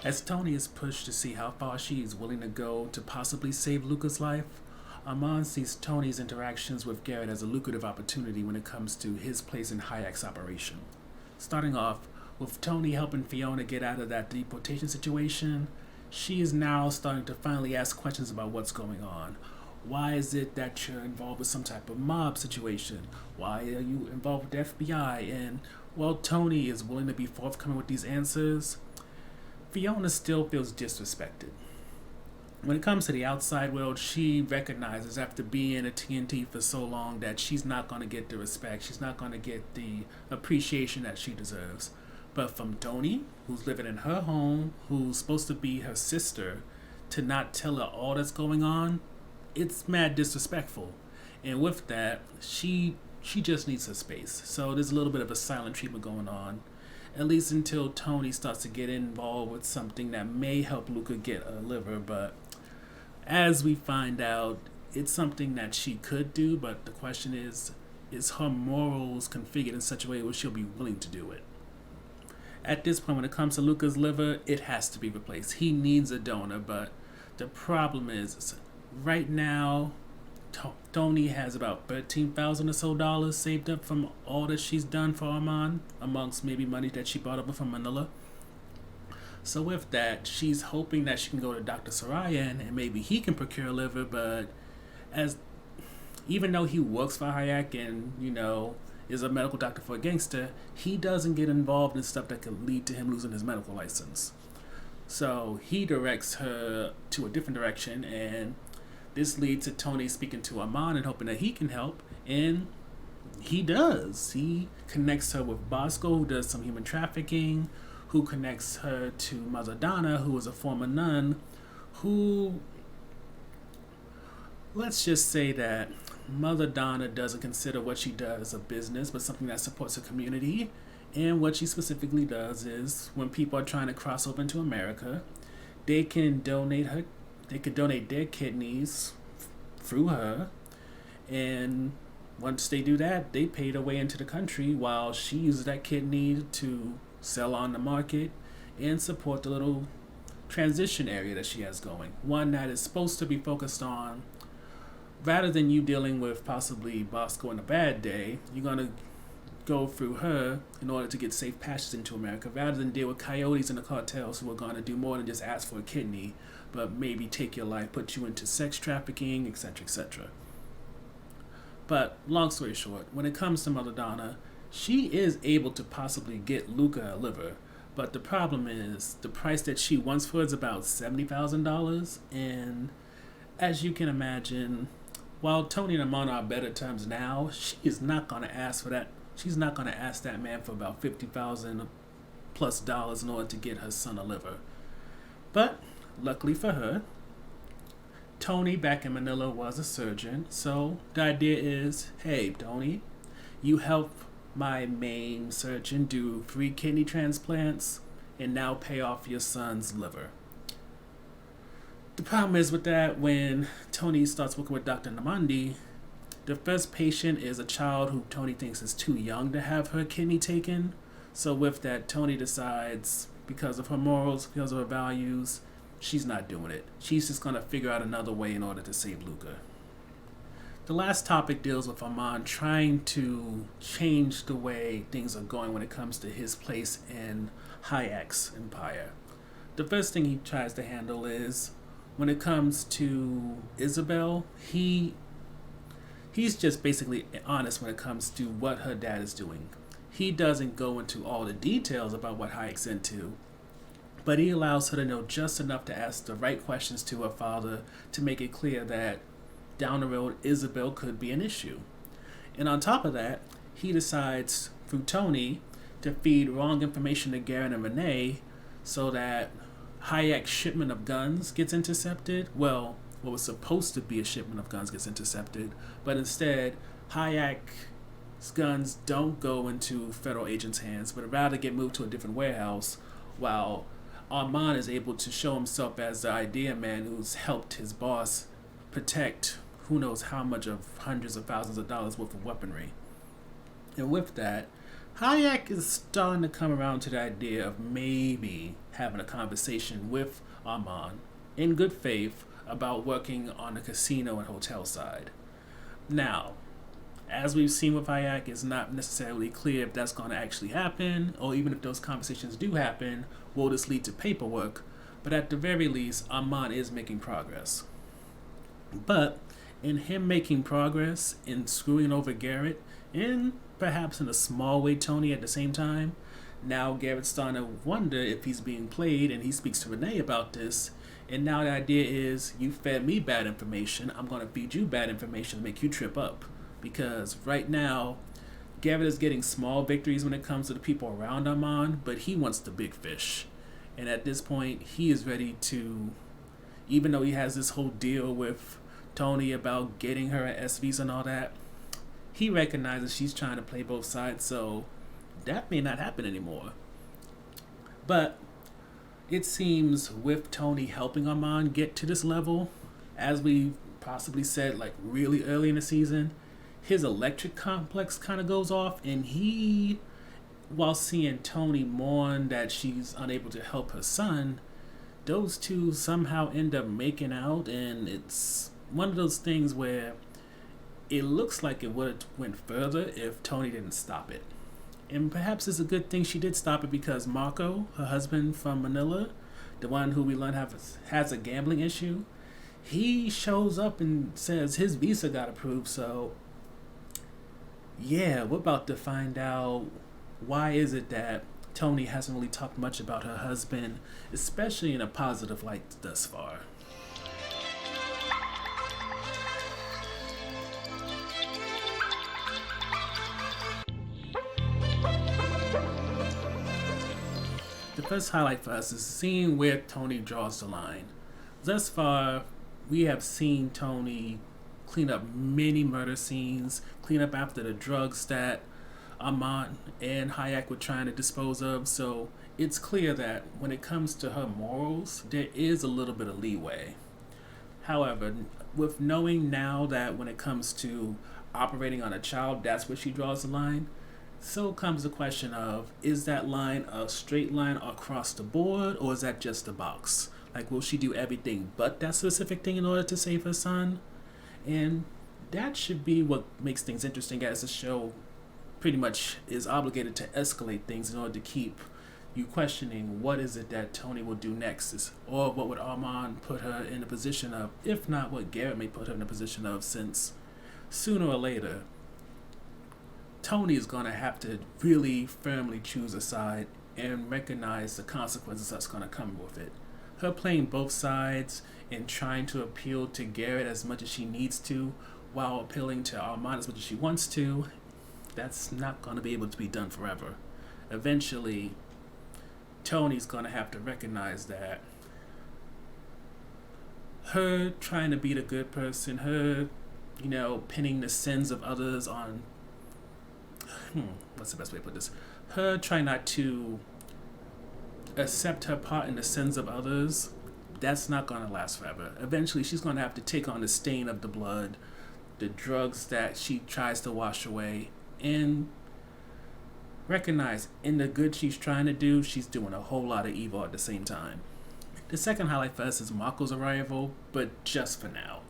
As Thony is pushed to see how far she is willing to go to possibly save Luca's life, Arman sees Thony's interactions with Garrett as a lucrative opportunity when it comes to his place in Hayek's operation. Starting off with Thony helping Fiona get out of that deportation situation, she is now starting to finally ask questions about what's going on. Why is it that you're involved with some type of mob situation? Why are you involved with the FBI? And while Thony is willing to be forthcoming with these answers, Fiona still feels disrespected. When it comes to the outside world, she recognizes after being a TNT for so long that she's not going to get the respect, she's not going to get the appreciation that she deserves. But from Thony, who's living in her home, who's supposed to be her sister, to not tell her all that's going on, it's mad disrespectful. And with that, she just needs her space. So there's a little bit of a silent treatment going on, at least until Thony starts to get involved with something that may help Luca get a liver. But as we find out, it's something that she could do, but the question is her morals configured in such a way where she'll be willing to do it? At this point, when it comes to Luca's liver, it has to be replaced. He needs a donor, but the problem is right now, Thony has about $13,000 or so dollars saved up from all that she's done for Arman, amongst maybe money that she brought over from Manila. So with that, she's hoping that she can go to Dr. Sarayan and maybe he can procure a liver, but as even though he works for Hayek and, is a medical doctor for a gangster, he doesn't get involved in stuff that could lead to him losing his medical license. So he directs her to a different direction, and this leads to Thony speaking to Arman and hoping that he can help, and he does. He connects her with Bosco, who does some human trafficking, who connects her to Mother Donna, who is a former nun, who, let's just say that Mother Donna doesn't consider what she does a business, but something that supports her community. And what she specifically does is when people are trying to cross over into America, they can donate their kidneys through her, and once they do that, they pay their way into the country while she uses that kidney to sell on the market and support the little transition area that she has going. One that is supposed to be focused on, rather than you dealing with possibly Bosco in a bad day, you're going to go through her in order to get safe passage into America, rather than deal with coyotes and the cartels who are going to do more than just ask for a kidney, but maybe take your life, put you into sex trafficking, etc., etc. But long story short, when it comes to Mother Donna, she is able to possibly get Luca a liver, but the problem is the price that she wants for it is about $70,000, and as you can imagine, while Thony and Arman are on better terms now, she is not going to ask for that. She's not going to ask that man for about $50,000 plus in order to get her son a liver. But luckily for her, Thony back in Manila was a surgeon, so the idea is, hey, Thony, you help my main surgeon do 3 kidney transplants and now pay off your son's liver. The problem is with that, when Thony starts working with Dr. Namandi, the first patient is a child who Thony thinks is too young to have her kidney taken. So with that, Thony decides, because of her morals, because of her values, she's not doing it. She's just going to figure out another way in order to save Luca. The last topic deals with Arman trying to change the way things are going when it comes to his place in Hayek's empire. The first thing he tries to handle is, when it comes to Isabel, he's just basically honest when it comes to what her dad is doing. He doesn't go into all the details about what Hayek's into, but he allows her to know just enough to ask the right questions to her father to make it clear that down the road, Isabel could be an issue. And on top of that, he decides, through Thony, to feed wrong information to Garrett and Renee so that Hayek's shipment of guns gets intercepted. Well, what was supposed to be a shipment of guns gets intercepted, but instead, Hayek's guns don't go into federal agents' hands, but rather get moved to a different warehouse, while Arman is able to show himself as the idea man who's helped his boss protect who knows how much of hundreds of thousands of dollars worth of weaponry. And with that, Hayek is starting to come around to the idea of maybe having a conversation with Arman in good faith about working on the casino and hotel side. Now, as we've seen with Hayek, it's not necessarily clear if that's going to actually happen, or even if those conversations do happen, will this lead to paperwork? But at the very least, Arman is making progress. But in him making progress, in screwing over Garrett, and perhaps in a small way Thony at the same time, now Garrett's starting to wonder if he's being played, and he speaks to Renee about this. And now the idea is, you fed me bad information, I'm going to feed you bad information to make you trip up. Because right now, Garrett is getting small victories when it comes to the people around Arman, but he wants the big fish. And at this point, he is ready to, even though he has this whole deal with Thony about getting her an S visa and all that, he recognizes she's trying to play both sides, so that may not happen anymore. But it seems with Thony helping Arman get to this level, as we possibly said like really early in the season, his electric complex kind of goes off, and he, while seeing Thony mourn that she's unable to help her son, those two somehow end up making out, and it's one of those things where it looks like it would have went further if Thony didn't stop it. And perhaps it's a good thing she did stop it, because Marco, her husband from Manila, the one who we learn has a gambling issue, he shows up and says his visa got approved. So yeah, we're about to find out why is it that Thony hasn't really talked much about her husband, especially in a positive light thus far. The first highlight for us is seeing where Thony draws the line. Thus far, we have seen Thony clean up many murder scenes, clean up after the drugs that Arman and Hayek were trying to dispose of, so it's clear that when it comes to her morals, there is a little bit of leeway. However, with knowing now that when it comes to operating on a child, that's where she draws the line, so comes the question of, is that line a straight line across the board, or is that just a box? Like, will she do everything but that specific thing in order to save her son? And that should be what makes things interesting, as the show pretty much is obligated to escalate things in order to keep you questioning what is it that Thony will do next, or what would Arman put her in a position of, if not what Garrett may put her in a position of, since sooner or later Thony is going to have to really firmly choose a side and recognize the consequences that's going to come with it. Her playing both sides and trying to appeal to Garrett as much as she needs to, while appealing to Arman as much as she wants to, that's not going to be able to be done forever. Eventually, Thony's going to have to recognize that her trying to be the good person, her, pinning the sins of others on, what's the best way to put this? Her trying not to accept her part in the sins of others, that's not going to last forever. Eventually, she's going to have to take on the stain of the blood, the drugs that she tries to wash away, and recognize in the good she's trying to do, she's doing a whole lot of evil at the same time. The second highlight for us is Marco's arrival, but just for now.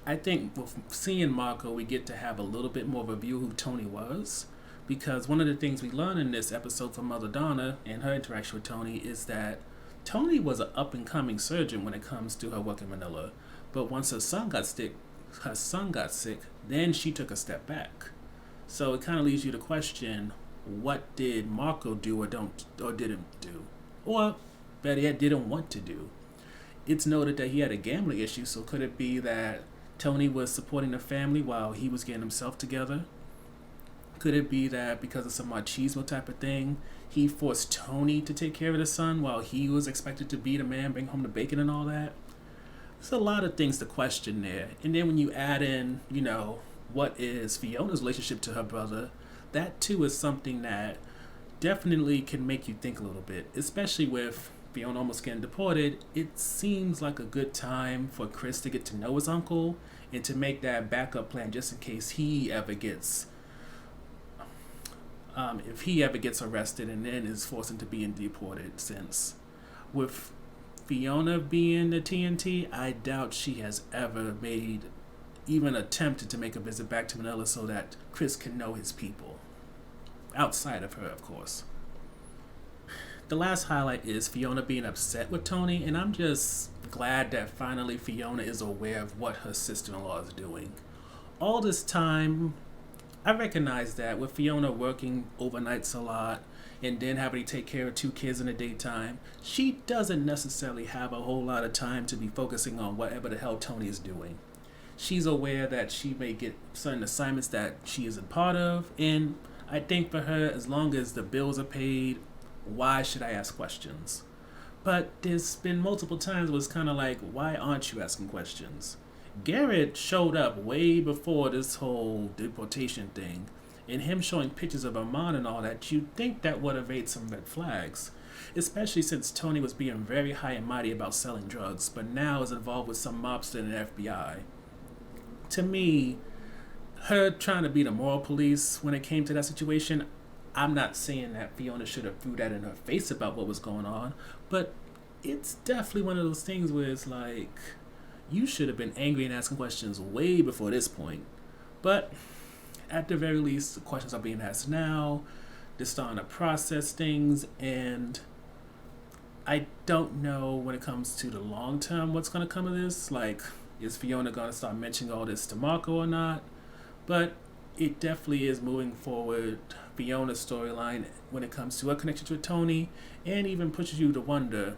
I think with seeing Marco, we get to have a little bit more of a view of who Thony was, because one of the things we learn in this episode from Mother Donna and her interaction with Thony is that Thony was an up-and-coming surgeon when it comes to her work in Manila, but once her son got sick, then she took a step back. So it kind of leaves you to question, what did Marco do or didn't do? Or better yet, didn't want to do. It's noted that he had a gambling issue, so could it be that Thony was supporting the family while he was getting himself together? Could it be that because of some machismo type of thing, he forced Thony to take care of the son while he was expected to be the man, bring home the bacon and all that? There's a lot of things to question there. And then when you add in, what is Fiona's relationship to her brother, that too is something that definitely can make you think a little bit, especially with Fiona almost getting deported. It seems like a good time for Chris to get to know his uncle and to make that backup plan just in case he ever gets if he ever gets arrested and then is forced into being deported. Since with Fiona being the TNT, I doubt she has ever made, even attempted to make a visit back to Manila so that Chris can know his people. Outside of her, of course. The last highlight is Fiona being upset with Thony, and I'm just glad that finally Fiona is aware of what her sister-in-law is doing. All this time, I recognize that with Fiona working overnights a lot and then having to take care of 2 kids in the daytime, she doesn't necessarily have a whole lot of time to be focusing on whatever the hell Thony is doing. She's aware that she may get certain assignments that she isn't part of, and I think for her, as long as the bills are paid, why should I ask questions? But there's been multiple times where it's kind of like, why aren't you asking questions? Garrett showed up way before this whole deportation thing, and him showing pictures of Arman and all that, you'd think that would have raised some red flags. Especially since Thony was being very high and mighty about selling drugs, but now is involved with some mobster in the FBI. To me, her trying to be the moral police when it came to that situation, I'm not saying that Fiona should have threw that in her face about what was going on, but it's definitely one of those things where it's like, you should have been angry and asking questions way before this point. But at the very least, the questions are being asked now. They're starting to process things, and I don't know when it comes to the long term what's going to come of this. Like, is Fiona going to start mentioning all this to Marco or not? But it definitely is moving forward Fiona's storyline when it comes to her connections with Thony, and even pushes you to wonder,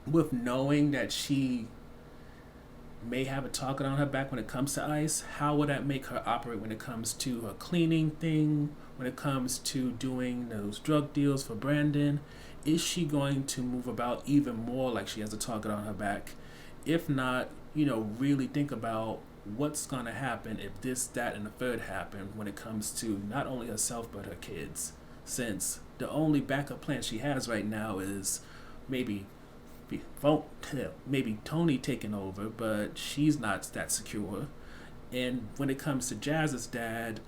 with knowing that she may have a target on her back when it comes to ICE, how would that make her operate when it comes to her cleaning thing, when it comes to doing those drug deals for Brandon? Is she going to move about even more like she has a target on her back? If not, really think about what's going to happen if this, that, and the third happen when it comes to not only herself but her kids. Since the only backup plan she has right now is maybe Thony taking over, but she's not that secure. And when it comes to Jazz's dad,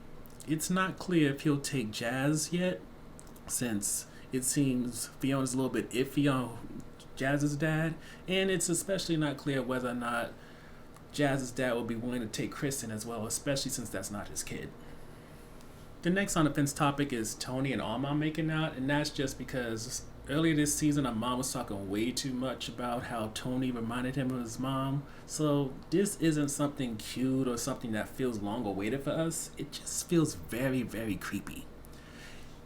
it's not clear if he'll take Jazz yet, since it seems Fiona's a little bit iffy on Jazz's dad, and it's especially not clear whether or not Jazz's dad will be willing to take Kristen as well, especially since that's not his kid. The next on the fence topic is Thony and Arman making out, and that's just because earlier this season, Arman was talking way too much about how Thony reminded him of his mom. So this isn't something cute or something that feels long awaited for us. It just feels very, very creepy.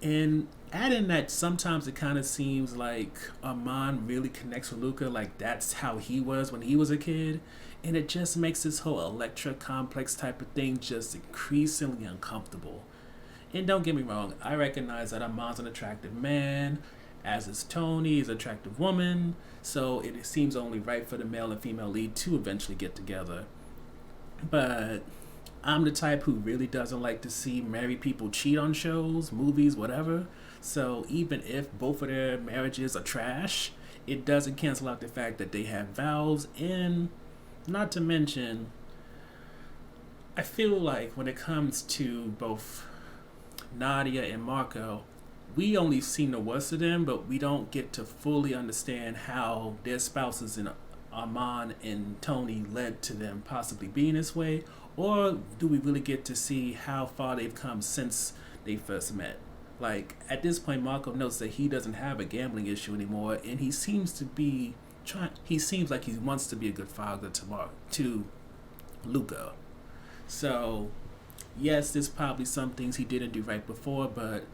And adding that sometimes it kind of seems like Arman really connects with Luca, like that's how he was when he was a kid. And it just makes this whole Electra complex type of thing just increasingly uncomfortable. And don't get me wrong, I recognize that Arman's an attractive man, as is Thony, is an attractive woman, so it seems only right for the male and female lead to eventually get together. But I'm the type who really doesn't like to see married people cheat on shows, movies, whatever. So even if both of their marriages are trash, it doesn't cancel out the fact that they have vows. And not to mention, I feel like when it comes to both Nadia and Marco, we only seen the worst of them, but we don't get to fully understand how their spouses in Arman and Thony led to them possibly being this way, or do we really get to see how far they've come since they first met? Like, at this point, Marco notes that he doesn't have a gambling issue anymore, and he seems like he wants to be a good father to Luca. So, yes, there's probably some things he didn't do right before, but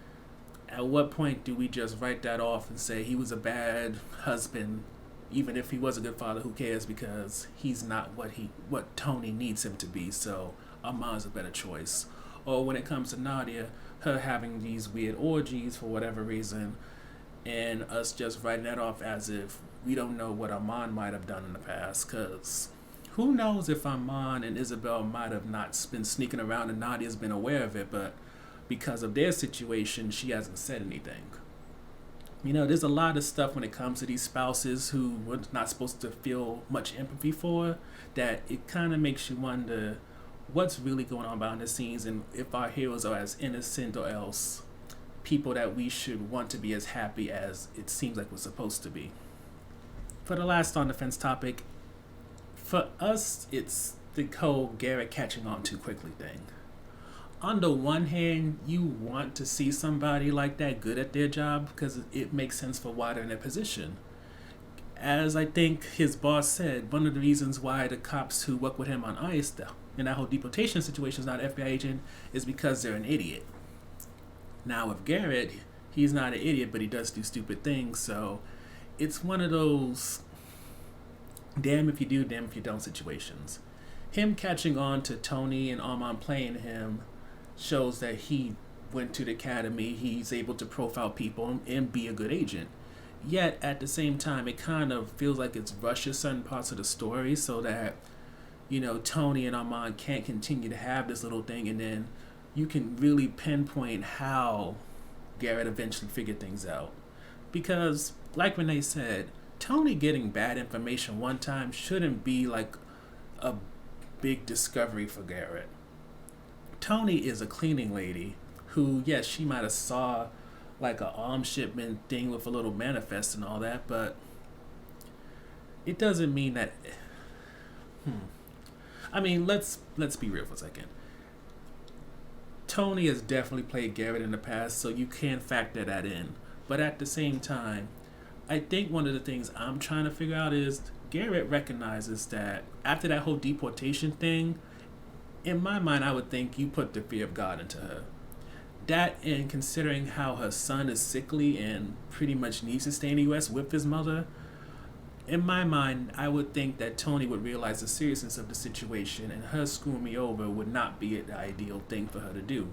at what point do we just write that off and say he was a bad husband? Even if he was a good father, who cares, because he's not what Thony needs him to be, so Arman's a better choice. Or when it comes to Nadia, her having these weird orgies for whatever reason, and us just writing that off as if we don't know what Arman might have done in the past, because who knows if Arman and Isabel might have not been sneaking around and Nadia's been aware of it, but because of their situation, she hasn't said anything. There's a lot of stuff when it comes to these spouses who we're not supposed to feel much empathy for, that it kind of makes you wonder what's really going on behind the scenes and if our heroes are as innocent or else people that we should want to be as happy as it seems like we're supposed to be. For the last on the fence topic, for us, it's the whole Garrett catching on too quickly thing. On the one hand, you want to see somebody like that good at their job because it makes sense for why they're in their position. As I think his boss said, one of the reasons why the cops who work with him on ICE in that whole deportation situation is not an FBI agent is because they're an idiot. Now with Garrett, he's not an idiot, but he does do stupid things, so it's one of those damn if you do, damn if you don't situations. Him catching on to Thony and Arman playing him shows that he went to the academy, he's able to profile people and be a good agent. Yet at the same time, it kind of feels like it's rushes certain parts of the story so that, Thony and Arman can't continue to have this little thing, and then you can really pinpoint how Garrett eventually figured things out. Because, like Renee said, Thony getting bad information one time shouldn't be like a big discovery for Garrett. Thony is a cleaning lady who, yes, she might have saw like a arms shipment thing with a little manifest and all that, but it doesn't mean that. I mean, let's be real for a second. Thony has definitely played Garrett in the past, so you can factor that in. But at the same time, I think one of the things I'm trying to figure out is Garrett recognizes that after that whole deportation thing, in my mind, I would think you put the fear of God into her. That, and considering how her son is sickly and pretty much needs to stay in the U.S. with his mother, in my mind, I would think that Thony would realize the seriousness of the situation, and her screwing me over would not be the ideal thing for her to do.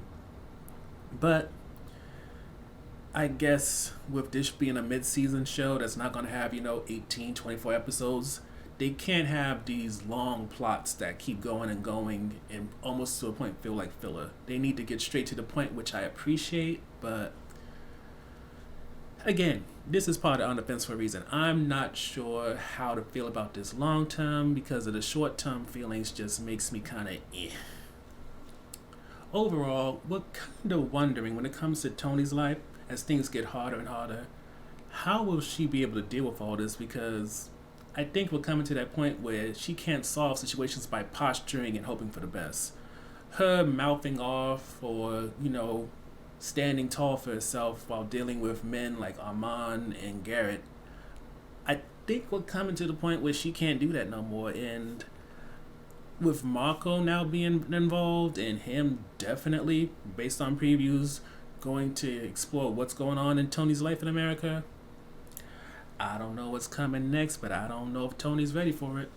But I guess with this being a mid-season show that's not going to have, 18, 24 episodes, they can't have these long plots that keep going and almost to a point feel like filler. They need to get straight to the point, which I appreciate, but again, this is part of On the Fence for a reason. I'm not sure how to feel about this long term because of the short term feelings just makes me kind of Overall, we're kind of wondering when it comes to Thony's life, as things get harder and harder, how will she be able to deal with all this? Because I think we're coming to that point where she can't solve situations by posturing and hoping for the best. Her mouthing off or, standing tall for herself while dealing with men like Arman and Garrett, I think we're coming to the point where she can't do that no more. And with Marco now being involved and him definitely, based on previews, going to explore what's going on in Thony's life in America, I don't know what's coming next, but I don't know if Thony's ready for it.